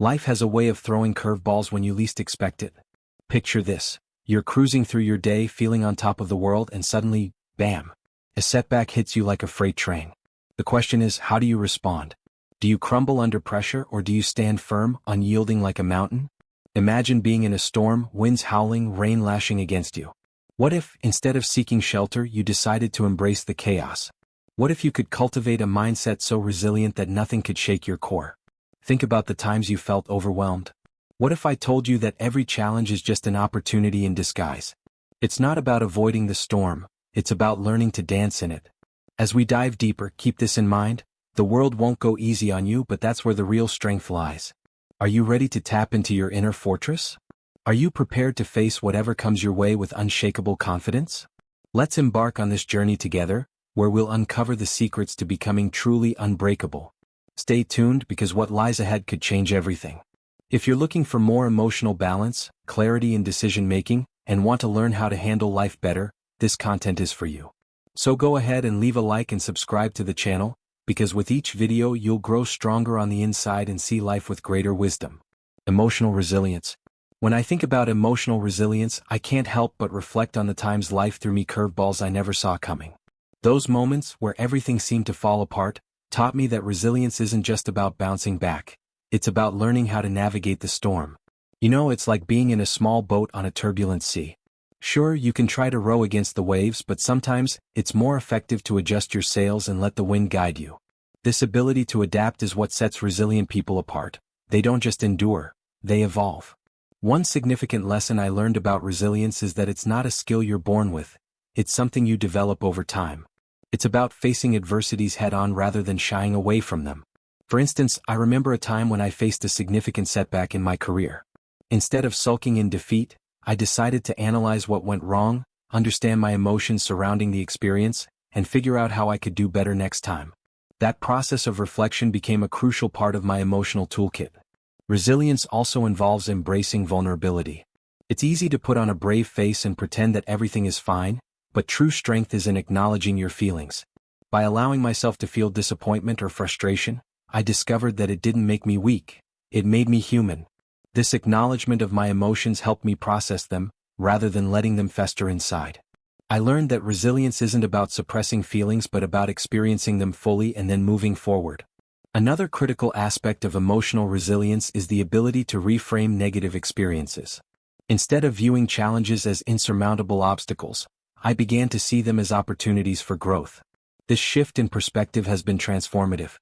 Life has a way of throwing curveballs when you least expect it. Picture this. You're cruising through your day feeling on top of the world and suddenly, bam! A setback hits you like a freight train. The question is, how do you respond? Do you crumble under pressure or do you stand firm, unyielding like a mountain? Imagine being in a storm, winds howling, rain lashing against you. What if, instead of seeking shelter, you decided to embrace the chaos? What if you could cultivate a mindset so resilient that nothing could shake your core? Think about the times you felt overwhelmed. What if I told you that every challenge is just an opportunity in disguise? It's not about avoiding the storm, it's about learning to dance in it. As we dive deeper, keep this in mind. The world won't go easy on you, but that's where the real strength lies. Are you ready to tap into your inner fortress? Are you prepared to face whatever comes your way with unshakable confidence? Let's embark on this journey together, where we'll uncover the secrets to becoming truly unbreakable. Stay tuned because what lies ahead could change everything. If you're looking for more emotional balance, clarity in decision-making, and want to learn how to handle life better, this content is for you. So go ahead and leave a like and subscribe to the channel, because with each video you'll grow stronger on the inside and see life with greater wisdom. Emotional resilience. When I think about emotional resilience, I can't help but reflect on the times life threw me curveballs I never saw coming. Those moments, where everything seemed to fall apart, taught me that resilience isn't just about bouncing back. It's about learning how to navigate the storm. You know, it's like being in a small boat on a turbulent sea. Sure, you can try to row against the waves, but sometimes, it's more effective to adjust your sails and let the wind guide you. This ability to adapt is what sets resilient people apart. They don't just endure, they evolve. One significant lesson I learned about resilience is that it's not a skill you're born with. It's something you develop over time. It's about facing adversities head-on rather than shying away from them. For instance, I remember a time when I faced a significant setback in my career. Instead of sulking in defeat, I decided to analyze what went wrong, understand my emotions surrounding the experience, and figure out how I could do better next time. That process of reflection became a crucial part of my emotional toolkit. Resilience also involves embracing vulnerability. It's easy to put on a brave face and pretend that everything is fine, but true strength is in acknowledging your feelings. By allowing myself to feel disappointment or frustration, I discovered that it didn't make me weak, it made me human. This acknowledgement of my emotions helped me process them, rather than letting them fester inside. I learned that resilience isn't about suppressing feelings but about experiencing them fully and then moving forward. Another critical aspect of emotional resilience is the ability to reframe negative experiences. Instead of viewing challenges as insurmountable obstacles, I began to see them as opportunities for growth. This shift in perspective has been transformative.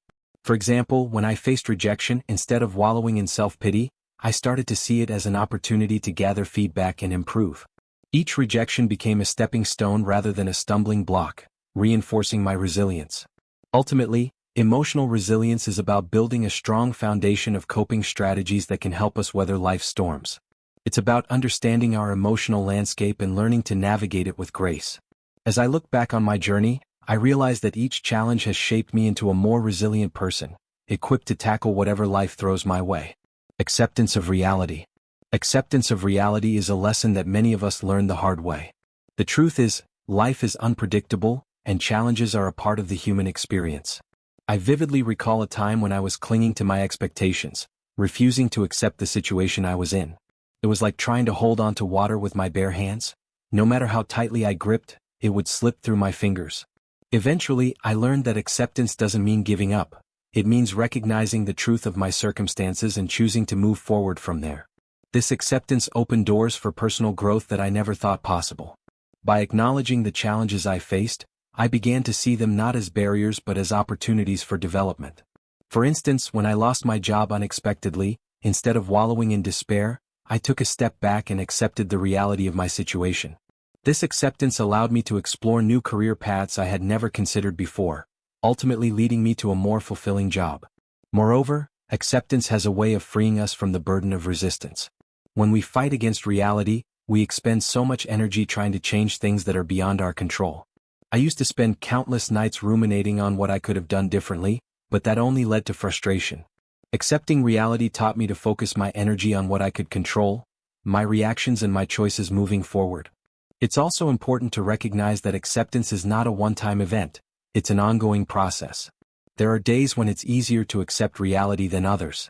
For example, when I faced rejection, instead of wallowing in self-pity, I started to see it as an opportunity to gather feedback and improve. Each rejection became a stepping stone rather than a stumbling block, reinforcing my resilience. Ultimately, emotional resilience is about building a strong foundation of coping strategies that can help us weather life's storms. It's about understanding our emotional landscape and learning to navigate it with grace. As I look back on my journey, I realize that each challenge has shaped me into a more resilient person, equipped to tackle whatever life throws my way. Acceptance of reality. Acceptance of reality is a lesson that many of us learn the hard way. The truth is, life is unpredictable, and challenges are a part of the human experience. I vividly recall a time when I was clinging to my expectations, refusing to accept the situation I was in. It was like trying to hold on to water with my bare hands. No matter how tightly I gripped, it would slip through my fingers. Eventually, I learned that acceptance doesn't mean giving up. It means recognizing the truth of my circumstances and choosing to move forward from there. This acceptance opened doors for personal growth that I never thought possible. By acknowledging the challenges I faced, I began to see them not as barriers but as opportunities for development. For instance, when I lost my job unexpectedly, instead of wallowing in despair, I took a step back and accepted the reality of my situation. This acceptance allowed me to explore new career paths I had never considered before, ultimately leading me to a more fulfilling job. Moreover, acceptance has a way of freeing us from the burden of resistance. When we fight against reality, we expend so much energy trying to change things that are beyond our control. I used to spend countless nights ruminating on what I could have done differently, but that only led to frustration. Accepting reality taught me to focus my energy on what I could control, my reactions and my choices moving forward. It's also important to recognize that acceptance is not a one-time event, it's an ongoing process. There are days when it's easier to accept reality than others.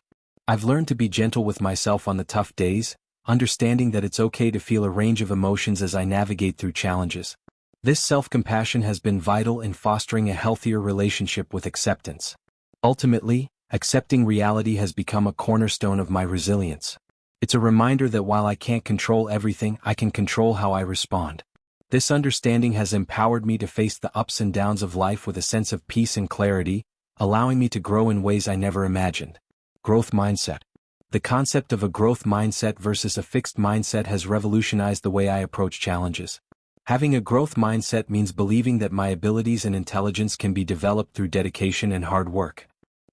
I've learned to be gentle with myself on the tough days, understanding that it's okay to feel a range of emotions as I navigate through challenges. This self-compassion has been vital in fostering a healthier relationship with acceptance. Ultimately, accepting reality has become a cornerstone of my resilience. It's a reminder that while I can't control everything, I can control how I respond. This understanding has empowered me to face the ups and downs of life with a sense of peace and clarity, allowing me to grow in ways I never imagined. Growth mindset. The concept of a growth mindset versus a fixed mindset has revolutionized the way I approach challenges. Having a growth mindset means believing that my abilities and intelligence can be developed through dedication and hard work.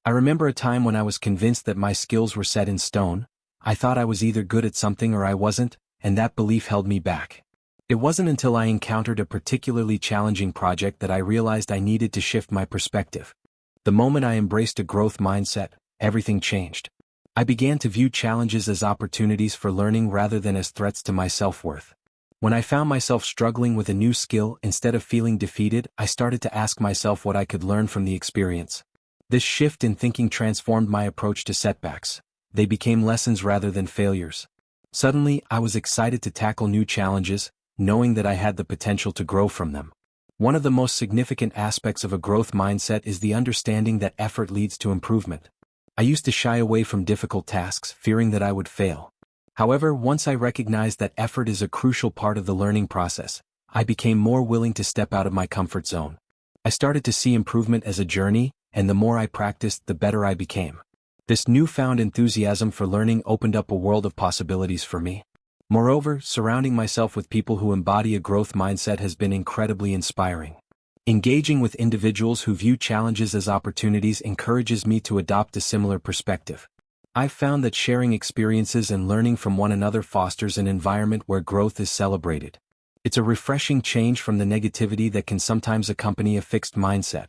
I remember a time when I was convinced that my skills were set in stone. I thought I was either good at something or I wasn't, and that belief held me back. It wasn't until I encountered a particularly challenging project that I realized I needed to shift my perspective. The moment I embraced a growth mindset, everything changed. I began to view challenges as opportunities for learning rather than as threats to my self-worth. When I found myself struggling with a new skill, instead of feeling defeated, I started to ask myself what I could learn from the experience. This shift in thinking transformed my approach to setbacks. They became lessons rather than failures. Suddenly, I was excited to tackle new challenges, knowing that I had the potential to grow from them. One of the most significant aspects of a growth mindset is the understanding that effort leads to improvement. I used to shy away from difficult tasks, fearing that I would fail. However, once I recognized that effort is a crucial part of the learning process, I became more willing to step out of my comfort zone. I started to see improvement as a journey, and the more I practiced, the better I became. This newfound enthusiasm for learning opened up a world of possibilities for me. Moreover, surrounding myself with people who embody a growth mindset has been incredibly inspiring. Engaging with individuals who view challenges as opportunities encourages me to adopt a similar perspective. I've found that sharing experiences and learning from one another fosters an environment where growth is celebrated. It's a refreshing change from the negativity that can sometimes accompany a fixed mindset.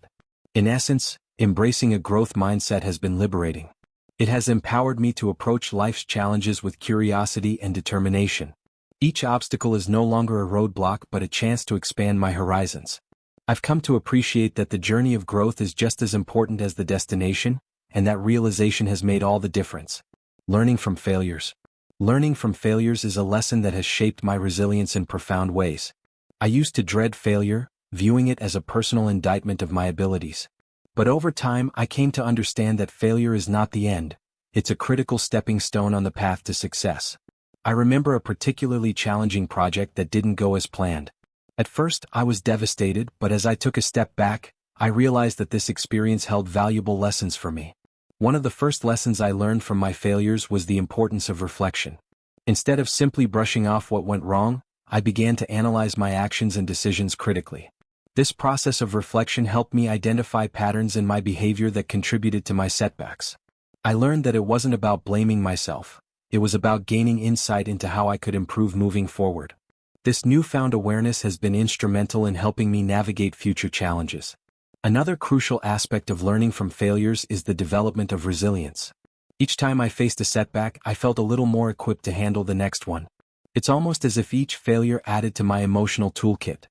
In essence, embracing a growth mindset has been liberating. It has empowered me to approach life's challenges with curiosity and determination. Each obstacle is no longer a roadblock but a chance to expand my horizons. I've come to appreciate that the journey of growth is just as important as the destination, and that realization has made all the difference. Learning from failures. Learning from failures is a lesson that has shaped my resilience in profound ways. I used to dread failure, viewing it as a personal indictment of my abilities. But over time, I came to understand that failure is not the end. It's a critical stepping stone on the path to success. I remember a particularly challenging project that didn't go as planned. At first, I was devastated, but as I took a step back, I realized that this experience held valuable lessons for me. One of the first lessons I learned from my failures was the importance of reflection. Instead of simply brushing off what went wrong, I began to analyze my actions and decisions critically. This process of reflection helped me identify patterns in my behavior that contributed to my setbacks. I learned that it wasn't about blaming myself. It was about gaining insight into how I could improve moving forward. This newfound awareness has been instrumental in helping me navigate future challenges. Another crucial aspect of learning from failures is the development of resilience. Each time I faced a setback, I felt a little more equipped to handle the next one. It's almost as if each failure added to my emotional toolkit.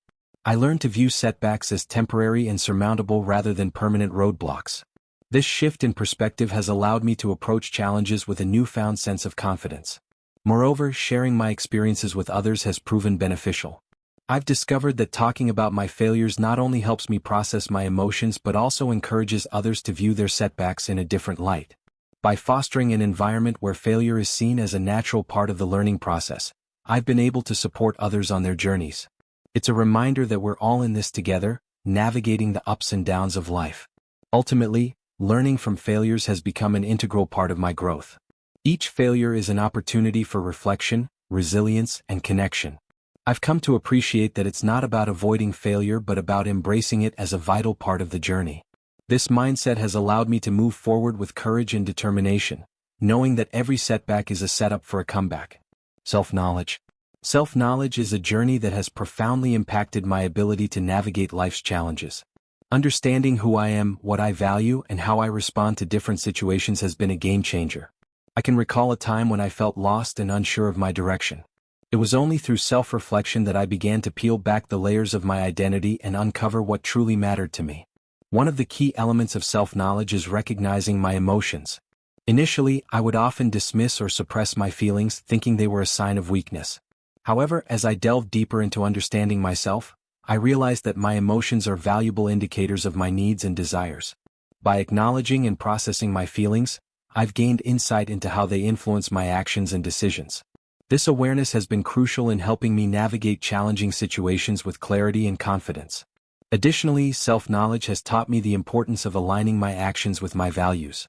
I learned to view setbacks as temporary and surmountable rather than permanent roadblocks. This shift in perspective has allowed me to approach challenges with a newfound sense of confidence. Moreover, sharing my experiences with others has proven beneficial. I've discovered that talking about my failures not only helps me process my emotions but also encourages others to view their setbacks in a different light. By fostering an environment where failure is seen as a natural part of the learning process, I've been able to support others on their journeys. It's a reminder that we're all in this together, navigating the ups and downs of life. Ultimately, learning from failures has become an integral part of my growth. Each failure is an opportunity for reflection, resilience, and connection. I've come to appreciate that it's not about avoiding failure but about embracing it as a vital part of the journey. This mindset has allowed me to move forward with courage and determination, knowing that every setback is a setup for a comeback. Self-knowledge. Self-knowledge is a journey that has profoundly impacted my ability to navigate life's challenges. Understanding who I am, what I value, and how I respond to different situations has been a game changer. I can recall a time when I felt lost and unsure of my direction. It was only through self-reflection that I began to peel back the layers of my identity and uncover what truly mattered to me. One of the key elements of self-knowledge is recognizing my emotions. Initially, I would often dismiss or suppress my feelings, thinking they were a sign of weakness. However, as I delved deeper into understanding myself, I realized that my emotions are valuable indicators of my needs and desires. By acknowledging and processing my feelings, I've gained insight into how they influence my actions and decisions. This awareness has been crucial in helping me navigate challenging situations with clarity and confidence. Additionally, self-knowledge has taught me the importance of aligning my actions with my values.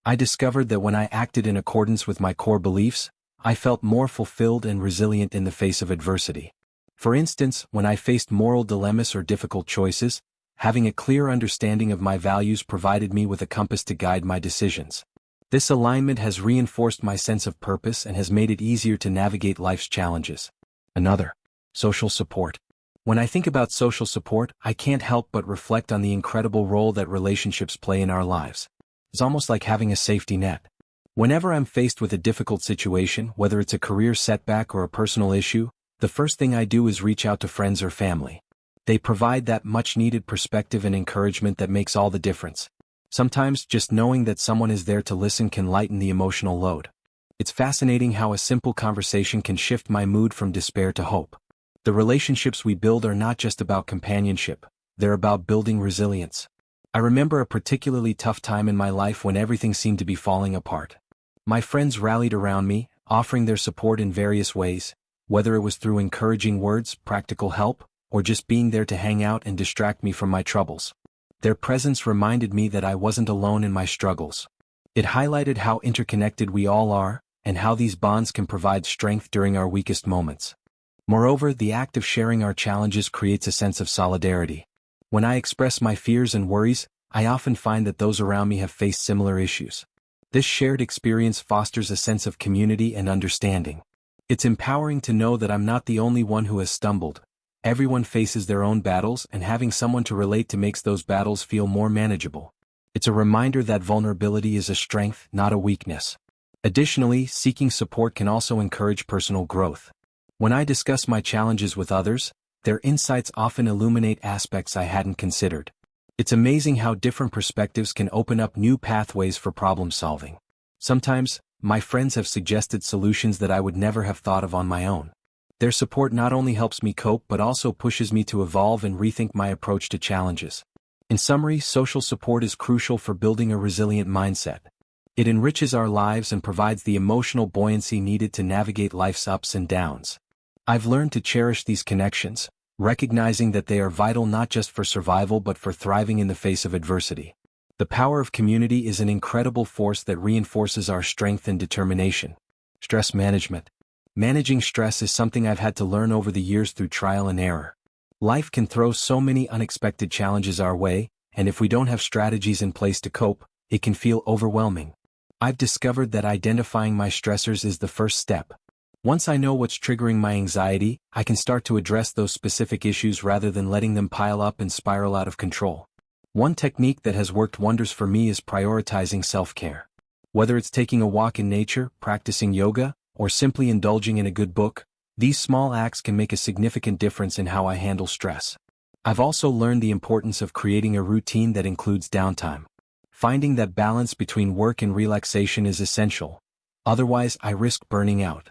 I discovered that when I acted in accordance with my core beliefs, I felt more fulfilled and resilient in the face of adversity. For instance, when I faced moral dilemmas or difficult choices, having a clear understanding of my values provided me with a compass to guide my decisions. This alignment has reinforced my sense of purpose and has made it easier to navigate life's challenges. Another, social support. When I think about social support, I can't help but reflect on the incredible role that relationships play in our lives. It's almost like having a safety net. Whenever I'm faced with a difficult situation, whether it's a career setback or a personal issue, the first thing I do is reach out to friends or family. They provide that much-needed perspective and encouragement that makes all the difference. Sometimes just knowing that someone is there to listen can lighten the emotional load. It's fascinating how a simple conversation can shift my mood from despair to hope. The relationships we build are not just about companionship, they're about building resilience. I remember a particularly tough time in my life when everything seemed to be falling apart. My friends rallied around me, offering their support in various ways, whether it was through encouraging words, practical help, or just being there to hang out and distract me from my troubles. Their presence reminded me that I wasn't alone in my struggles. It highlighted how interconnected we all are, and how these bonds can provide strength during our weakest moments. Moreover, the act of sharing our challenges creates a sense of solidarity. When I express my fears and worries, I often find that those around me have faced similar issues. This shared experience fosters a sense of community and understanding. It's empowering to know that I'm not the only one who has stumbled. Everyone faces their own battles, and having someone to relate to makes those battles feel more manageable. It's a reminder that vulnerability is a strength, not a weakness. Additionally, seeking support can also encourage personal growth. When I discuss my challenges with others, their insights often illuminate aspects I hadn't considered. It's amazing how different perspectives can open up new pathways for problem solving. Sometimes, my friends have suggested solutions that I would never have thought of on my own. Their support not only helps me cope but also pushes me to evolve and rethink my approach to challenges. In summary, social support is crucial for building a resilient mindset. It enriches our lives and provides the emotional buoyancy needed to navigate life's ups and downs. I've learned to cherish these connections, recognizing that they are vital not just for survival but for thriving in the face of adversity. The power of community is an incredible force that reinforces our strength and determination. Stress management. Managing stress is something I've had to learn over the years through trial and error. Life can throw so many unexpected challenges our way, and if we don't have strategies in place to cope, it can feel overwhelming. I've discovered that identifying my stressors is the first step. Once I know what's triggering my anxiety, I can start to address those specific issues rather than letting them pile up and spiral out of control. One technique that has worked wonders for me is prioritizing self-care. Whether it's taking a walk in nature, practicing yoga, or simply indulging in a good book, these small acts can make a significant difference in how I handle stress. I've also learned the importance of creating a routine that includes downtime. Finding that balance between work and relaxation is essential. Otherwise, I risk burning out.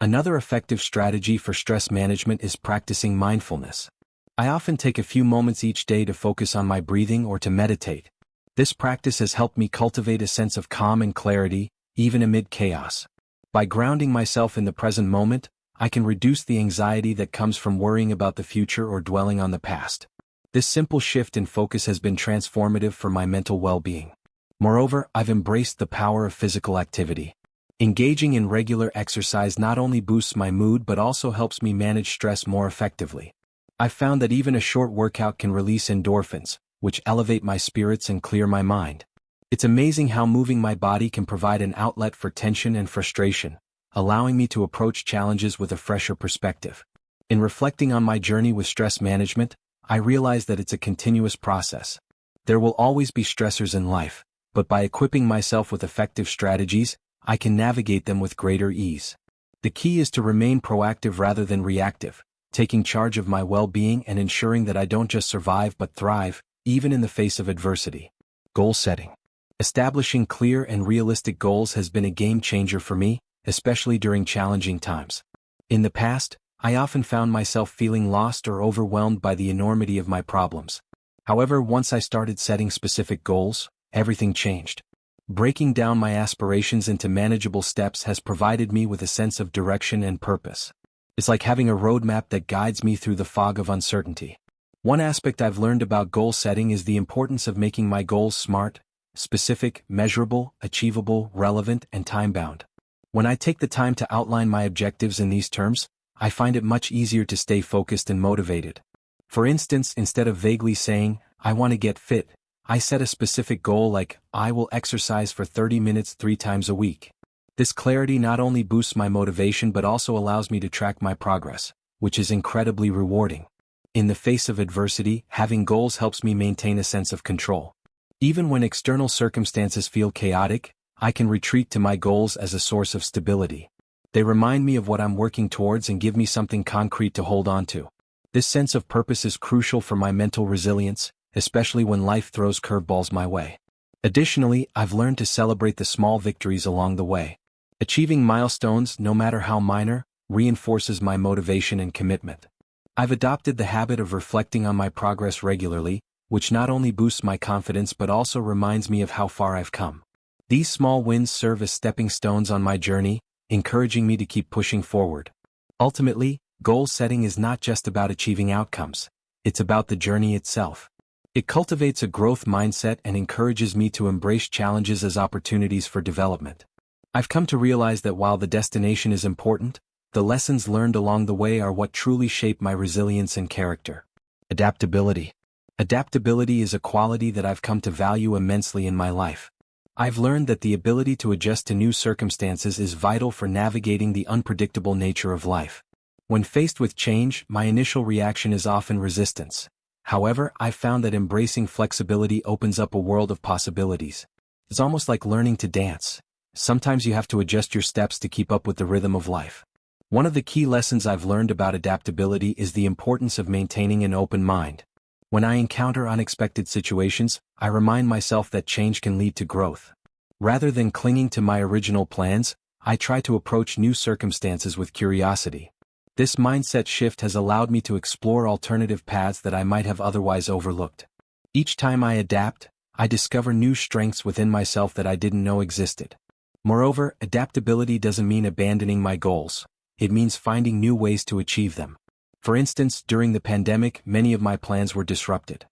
Another effective strategy for stress management is practicing mindfulness. I often take a few moments each day to focus on my breathing or to meditate. This practice has helped me cultivate a sense of calm and clarity, even amid chaos. By grounding myself in the present moment, I can reduce the anxiety that comes from worrying about the future or dwelling on the past. This simple shift in focus has been transformative for my mental well-being. Moreover, I've embraced the power of physical activity. Engaging in regular exercise not only boosts my mood but also helps me manage stress more effectively. I've found that even a short workout can release endorphins, which elevate my spirits and clear my mind. It's amazing how moving my body can provide an outlet for tension and frustration, allowing me to approach challenges with a fresher perspective. In reflecting on my journey with stress management, I realize that it's a continuous process. There will always be stressors in life, but by equipping myself with effective strategies, I can navigate them with greater ease. The key is to remain proactive rather than reactive, taking charge of my well-being and ensuring that I don't just survive but thrive, even in the face of adversity. Goal setting. Establishing clear and realistic goals has been a game changer for me, especially during challenging times. In the past, I often found myself feeling lost or overwhelmed by the enormity of my problems. However, once I started setting specific goals, everything changed. Breaking down my aspirations into manageable steps has provided me with a sense of direction and purpose. It's like having a roadmap that guides me through the fog of uncertainty. One aspect I've learned about goal setting is the importance of making my goals smart, specific, measurable, achievable, relevant, and time-bound. When I take the time to outline my objectives in these terms, I find it much easier to stay focused and motivated. For instance, instead of vaguely saying, "I want to get fit," I set a specific goal like, "I will exercise for 30 minutes 3 times a week." This clarity not only boosts my motivation but also allows me to track my progress, which is incredibly rewarding. In the face of adversity, having goals helps me maintain a sense of control. Even when external circumstances feel chaotic, I can retreat to my goals as a source of stability. They remind me of what I'm working towards and give me something concrete to hold on to. This sense of purpose is crucial for my mental resilience, especially when life throws curveballs my way. Additionally, I've learned to celebrate the small victories along the way. Achieving milestones, no matter how minor, reinforces my motivation and commitment. I've adopted the habit of reflecting on my progress regularly, which not only boosts my confidence but also reminds me of how far I've come. These small wins serve as stepping stones on my journey, encouraging me to keep pushing forward. Ultimately, goal setting is not just about achieving outcomes, it's about the journey itself. It cultivates a growth mindset and encourages me to embrace challenges as opportunities for development. I've come to realize that while the destination is important, the lessons learned along the way are what truly shape my resilience and character. Adaptability. Adaptability is a quality that I've come to value immensely in my life. I've learned that the ability to adjust to new circumstances is vital for navigating the unpredictable nature of life. When faced with change, my initial reaction is often resistance. However, I've found that embracing flexibility opens up a world of possibilities. It's almost like learning to dance. Sometimes you have to adjust your steps to keep up with the rhythm of life. One of the key lessons I've learned about adaptability is the importance of maintaining an open mind. When I encounter unexpected situations, I remind myself that change can lead to growth. Rather than clinging to my original plans, I try to approach new circumstances with curiosity. This mindset shift has allowed me to explore alternative paths that I might have otherwise overlooked. Each time I adapt, I discover new strengths within myself that I didn't know existed. Moreover, adaptability doesn't mean abandoning my goals. It means finding new ways to achieve them. For instance, during the pandemic, many of my plans were disrupted.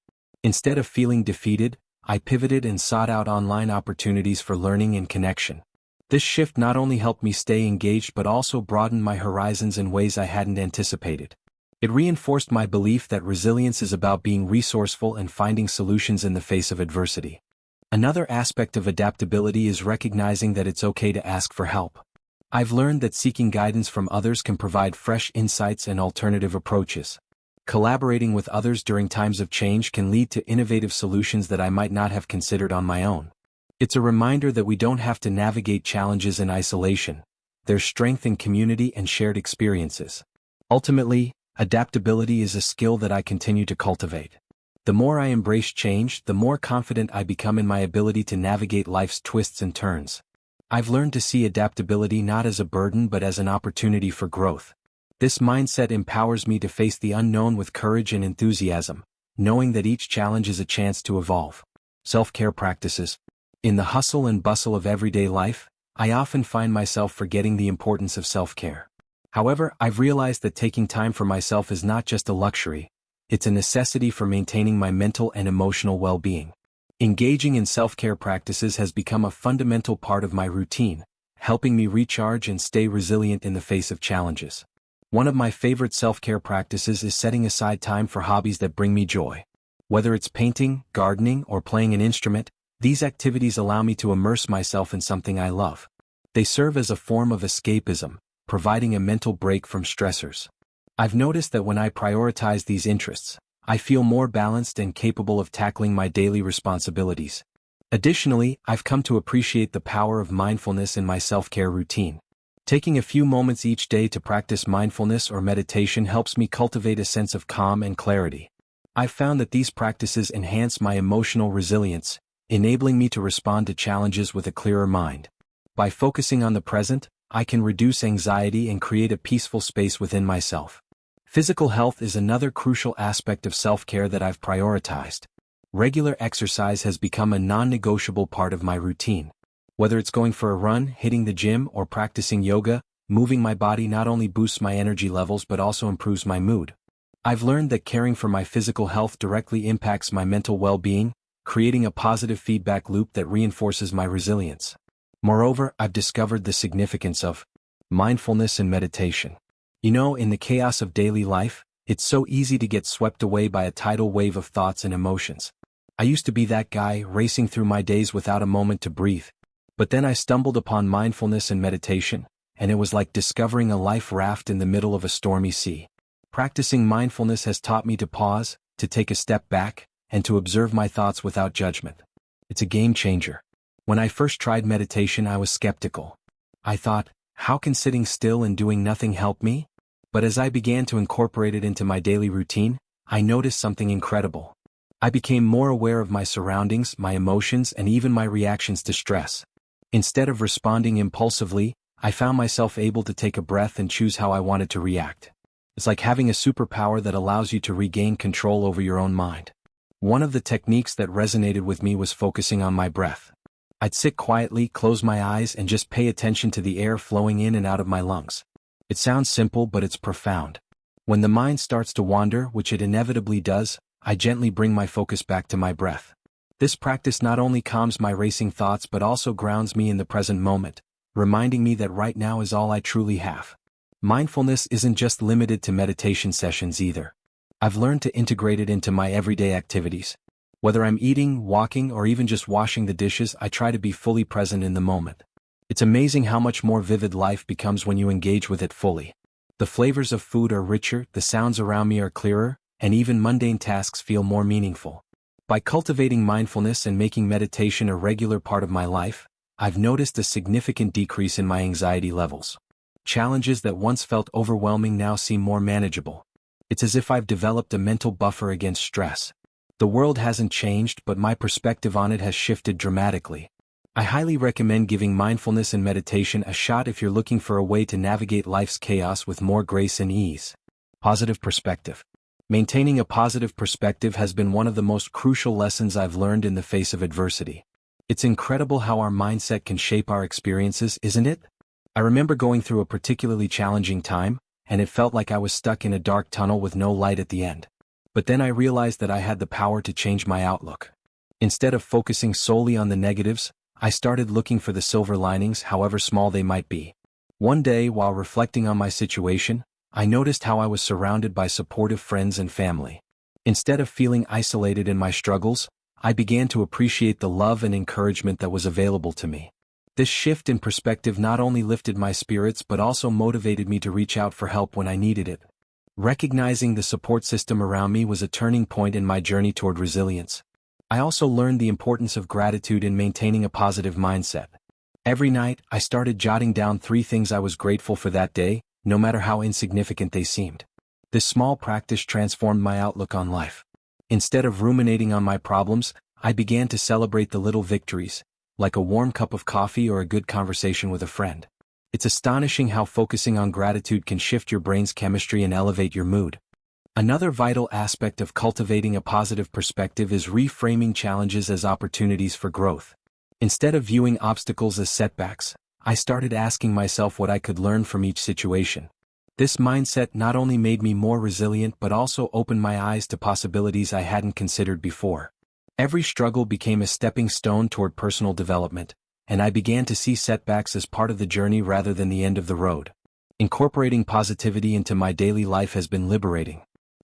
Instead of feeling defeated, I pivoted and sought out online opportunities for learning and connection. This shift not only helped me stay engaged but also broadened my horizons in ways I hadn't anticipated. It reinforced my belief that resilience is about being resourceful and finding solutions in the face of adversity. Another aspect of adaptability is recognizing that it's okay to ask for help. I've learned that seeking guidance from others can provide fresh insights and alternative approaches. Collaborating with others during times of change can lead to innovative solutions that I might not have considered on my own. It's a reminder that we don't have to navigate challenges in isolation. There's strength in community and shared experiences. Ultimately, adaptability is a skill that I continue to cultivate. The more I embrace change, the more confident I become in my ability to navigate life's twists and turns. I've learned to see adaptability not as a burden but as an opportunity for growth. This mindset empowers me to face the unknown with courage and enthusiasm, knowing that each challenge is a chance to evolve. Self-care practices. In the hustle and bustle of everyday life, I often find myself forgetting the importance of self-care. However, I've realized that taking time for myself is not just a luxury, it's a necessity for maintaining my mental and emotional well-being. Engaging in self-care practices has become a fundamental part of my routine, helping me recharge and stay resilient in the face of challenges. One of my favorite self-care practices is setting aside time for hobbies that bring me joy. Whether it's painting, gardening, or playing an instrument, these activities allow me to immerse myself in something I love. They serve as a form of escapism, providing a mental break from stressors. I've noticed that when I prioritize these interests, I feel more balanced and capable of tackling my daily responsibilities. Additionally, I've come to appreciate the power of mindfulness in my self-care routine. Taking a few moments each day to practice mindfulness or meditation helps me cultivate a sense of calm and clarity. I've found that these practices enhance my emotional resilience, enabling me to respond to challenges with a clearer mind. By focusing on the present, I can reduce anxiety and create a peaceful space within myself. Physical health is another crucial aspect of self-care that I've prioritized. Regular exercise has become a non-negotiable part of my routine. Whether it's going for a run, hitting the gym, or practicing yoga, moving my body not only boosts my energy levels but also improves my mood. I've learned that caring for my physical health directly impacts my mental well-being, creating a positive feedback loop that reinforces my resilience. Moreover, I've discovered the significance of mindfulness and meditation. In the chaos of daily life, it's so easy to get swept away by a tidal wave of thoughts and emotions. I used to be that guy racing through my days without a moment to breathe. But then I stumbled upon mindfulness and meditation, and it was like discovering a life raft in the middle of a stormy sea. Practicing mindfulness has taught me to pause, to take a step back, and to observe my thoughts without judgment. It's a game changer. When I first tried meditation, I was skeptical. I thought, how can sitting still and doing nothing help me? But as I began to incorporate it into my daily routine, I noticed something incredible. I became more aware of my surroundings, my emotions, and even my reactions to stress. Instead of responding impulsively, I found myself able to take a breath and choose how I wanted to react. It's like having a superpower that allows you to regain control over your own mind. One of the techniques that resonated with me was focusing on my breath. I'd sit quietly, close my eyes, and just pay attention to the air flowing in and out of my lungs. It sounds simple, but it's profound. When the mind starts to wander, which it inevitably does, I gently bring my focus back to my breath. This practice not only calms my racing thoughts but also grounds me in the present moment, reminding me that right now is all I truly have. Mindfulness isn't just limited to meditation sessions either. I've learned to integrate it into my everyday activities. Whether I'm eating, walking, or even just washing the dishes, I try to be fully present in the moment. It's amazing how much more vivid life becomes when you engage with it fully. The flavors of food are richer, the sounds around me are clearer, and even mundane tasks feel more meaningful. By cultivating mindfulness and making meditation a regular part of my life, I've noticed a significant decrease in my anxiety levels. Challenges that once felt overwhelming now seem more manageable. It's as if I've developed a mental buffer against stress. The world hasn't changed, but my perspective on it has shifted dramatically. I highly recommend giving mindfulness and meditation a shot if you're looking for a way to navigate life's chaos with more grace and ease. Positive perspective. Maintaining a positive perspective has been one of the most crucial lessons I've learned in the face of adversity. It's incredible how our mindset can shape our experiences, isn't it? I remember going through a particularly challenging time, and it felt like I was stuck in a dark tunnel with no light at the end. But then I realized that I had the power to change my outlook. Instead of focusing solely on the negatives, I started looking for the silver linings, however small they might be. One day, while reflecting on my situation, I noticed how I was surrounded by supportive friends and family. Instead of feeling isolated in my struggles, I began to appreciate the love and encouragement that was available to me. This shift in perspective not only lifted my spirits but also motivated me to reach out for help when I needed it. Recognizing the support system around me was a turning point in my journey toward resilience. I also learned the importance of gratitude in maintaining a positive mindset. Every night, I started jotting down 3 things I was grateful for that day, no matter how insignificant they seemed. This small practice transformed my outlook on life. Instead of ruminating on my problems, I began to celebrate the little victories, like a warm cup of coffee or a good conversation with a friend. It's astonishing how focusing on gratitude can shift your brain's chemistry and elevate your mood. Another vital aspect of cultivating a positive perspective is reframing challenges as opportunities for growth. Instead of viewing obstacles as setbacks, I started asking myself what I could learn from each situation. This mindset not only made me more resilient but also opened my eyes to possibilities I hadn't considered before. Every struggle became a stepping stone toward personal development, and I began to see setbacks as part of the journey rather than the end of the road. Incorporating positivity into my daily life has been liberating.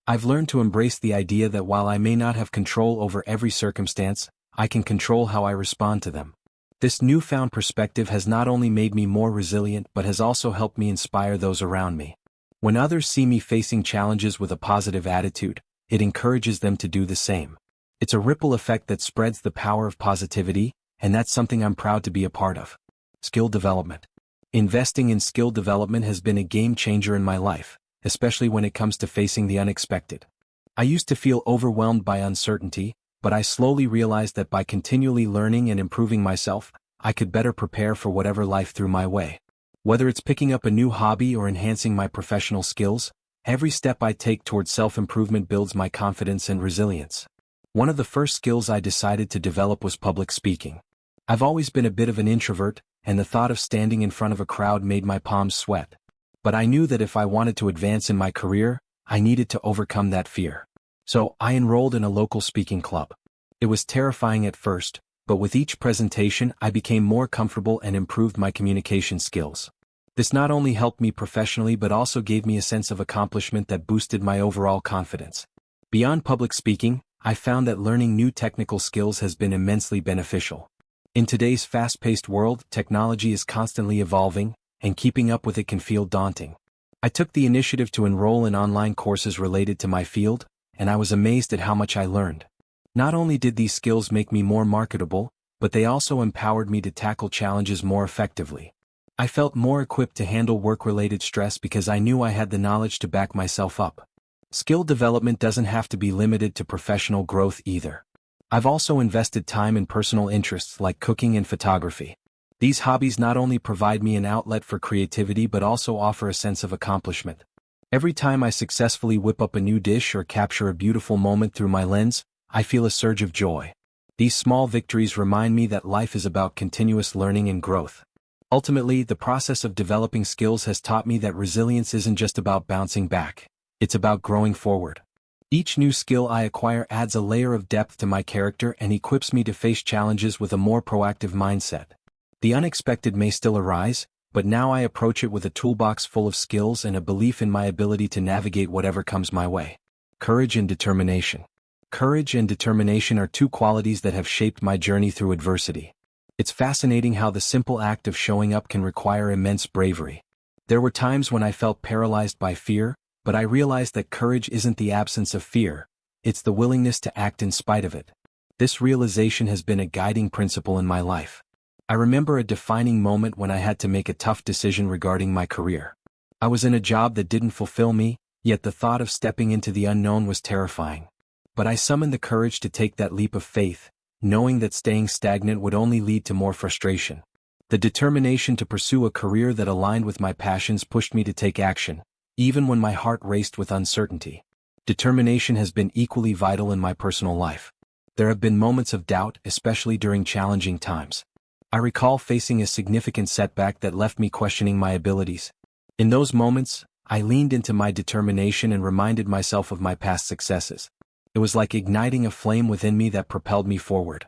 I've learned to embrace the idea that while I may not have control over every circumstance, I can control how I respond to them. This newfound perspective has not only made me more resilient but has also helped me inspire those around me. When others see me facing challenges with a positive attitude, it encourages them to do the same. It's a ripple effect that spreads the power of positivity, and that's something I'm proud to be a part of. Skill development. Investing in skill development has been a game changer in my life, especially when it comes to facing the unexpected. I used to feel overwhelmed by uncertainty, but I slowly realized that by continually learning and improving myself, I could better prepare for whatever life threw my way. Whether it's picking up a new hobby or enhancing my professional skills, every step I take towards self-improvement builds my confidence and resilience. One of the first skills I decided to develop was public speaking. I've always been a bit of an introvert, and the thought of standing in front of a crowd made my palms sweat. But I knew that if I wanted to advance in my career, I needed to overcome that fear. So I enrolled in a local speaking club. It was terrifying at first, but with each presentation I became more comfortable and improved my communication skills. This not only helped me professionally but also gave me a sense of accomplishment that boosted my overall confidence. Beyond public speaking, I found that learning new technical skills has been immensely beneficial. In today's fast-paced world, technology is constantly evolving, and keeping up with it can feel daunting. I took the initiative to enroll in online courses related to my field, and I was amazed at how much I learned. Not only did these skills make me more marketable, but they also empowered me to tackle challenges more effectively. I felt more equipped to handle work-related stress because I knew I had the knowledge to back myself up. Skill development doesn't have to be limited to professional growth either. I've also invested time in personal interests like cooking and photography. These hobbies not only provide me an outlet for creativity but also offer a sense of accomplishment. Every time I successfully whip up a new dish or capture a beautiful moment through my lens, I feel a surge of joy. These small victories remind me that life is about continuous learning and growth. Ultimately, the process of developing skills has taught me that resilience isn't just about bouncing back. It's about growing forward. Each new skill I acquire adds a layer of depth to my character and equips me to face challenges with a more proactive mindset. The unexpected may still arise, but now I approach it with a toolbox full of skills and a belief in my ability to navigate whatever comes my way. Courage and determination. Courage and determination are two qualities that have shaped my journey through adversity. It's fascinating how the simple act of showing up can require immense bravery. There were times when I felt paralyzed by fear, but I realized that courage isn't the absence of fear, it's the willingness to act in spite of it. This realization has been a guiding principle in my life. I remember a defining moment when I had to make a tough decision regarding my career. I was in a job that didn't fulfill me, yet the thought of stepping into the unknown was terrifying. But I summoned the courage to take that leap of faith, knowing that staying stagnant would only lead to more frustration. The determination to pursue a career that aligned with my passions pushed me to take action, even when my heart raced with uncertainty. Determination has been equally vital in my personal life. There have been moments of doubt, especially during challenging times. I recall facing a significant setback that left me questioning my abilities. In those moments, I leaned into my determination and reminded myself of my past successes. It was like igniting a flame within me that propelled me forward.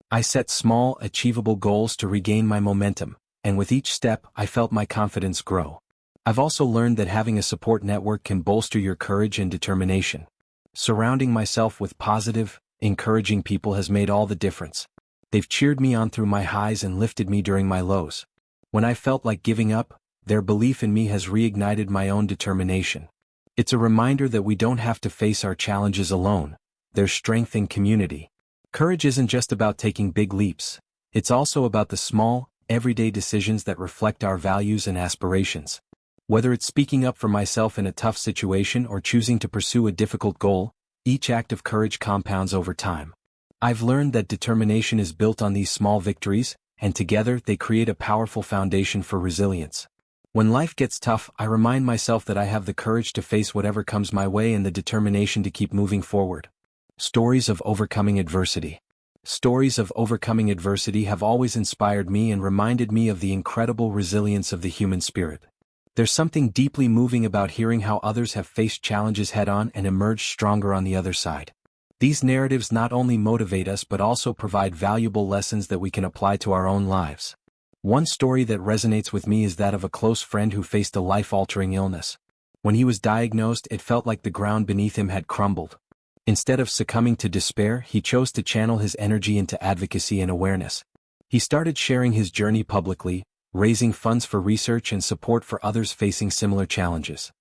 I set small, achievable goals to regain my momentum, and with each step, I felt my confidence grow. I've also learned that having a support network can bolster your courage and determination. Surrounding myself with positive, encouraging people has made all the difference. They've cheered me on through my highs and lifted me during my lows. When I felt like giving up, their belief in me has reignited my own determination. It's a reminder that we don't have to face our challenges alone. There's strength in community. Courage isn't just about taking big leaps. It's also about the small, everyday decisions that reflect our values and aspirations. Whether it's speaking up for myself in a tough situation or choosing to pursue a difficult goal, each act of courage compounds over time. I've learned that determination is built on these small victories, and together they create a powerful foundation for resilience. When life gets tough, I remind myself that I have the courage to face whatever comes my way and the determination to keep moving forward. Stories of overcoming adversity. Stories of overcoming adversity have always inspired me and reminded me of the incredible resilience of the human spirit. There's something deeply moving about hearing how others have faced challenges head-on and emerged stronger on the other side. These narratives not only motivate us but also provide valuable lessons that we can apply to our own lives. One story that resonates with me is that of a close friend who faced a life-altering illness. When he was diagnosed, it felt like the ground beneath him had crumbled. Instead of succumbing to despair, he chose to channel his energy into advocacy and awareness. He started sharing his journey publicly, raising funds for research and support for others facing similar challenges.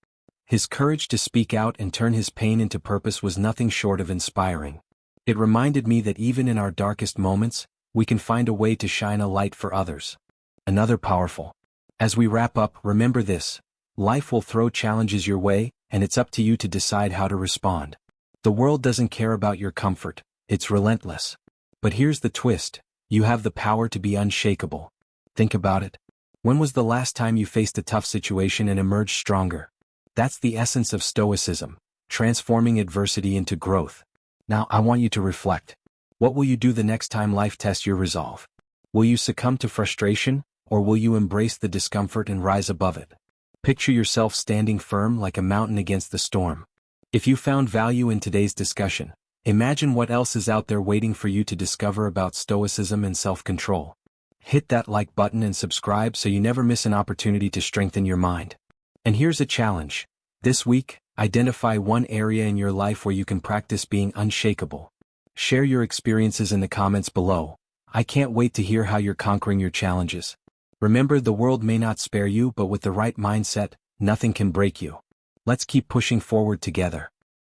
His courage to speak out and turn his pain into purpose was nothing short of inspiring. It reminded me that even in our darkest moments, we can find a way to shine a light for others. Another powerful. As we wrap up, remember this: life will throw challenges your way, and it's up to you to decide how to respond. The world doesn't care about your comfort, It's relentless. But here's the twist. You have the power to be unshakable. Think about it. When was the last time you faced a tough situation and emerged stronger? That's the essence of Stoicism, transforming adversity into growth. Now I want you to reflect. What will you do the next time life tests your resolve? Will you succumb to frustration, or will you embrace the discomfort and rise above it? Picture yourself standing firm like a mountain against the storm. If you found value in today's discussion, imagine what else is out there waiting for you to discover about Stoicism and self-control. Hit that like button and subscribe so you never miss an opportunity to strengthen your mind. And here's a challenge. This week, identify one area in your life where you can practice being unshakable. Share your experiences in the comments below. I can't wait to hear how you're conquering your challenges. Remember, the world may not spare you, but with the right mindset, nothing can break you. Let's keep pushing forward together.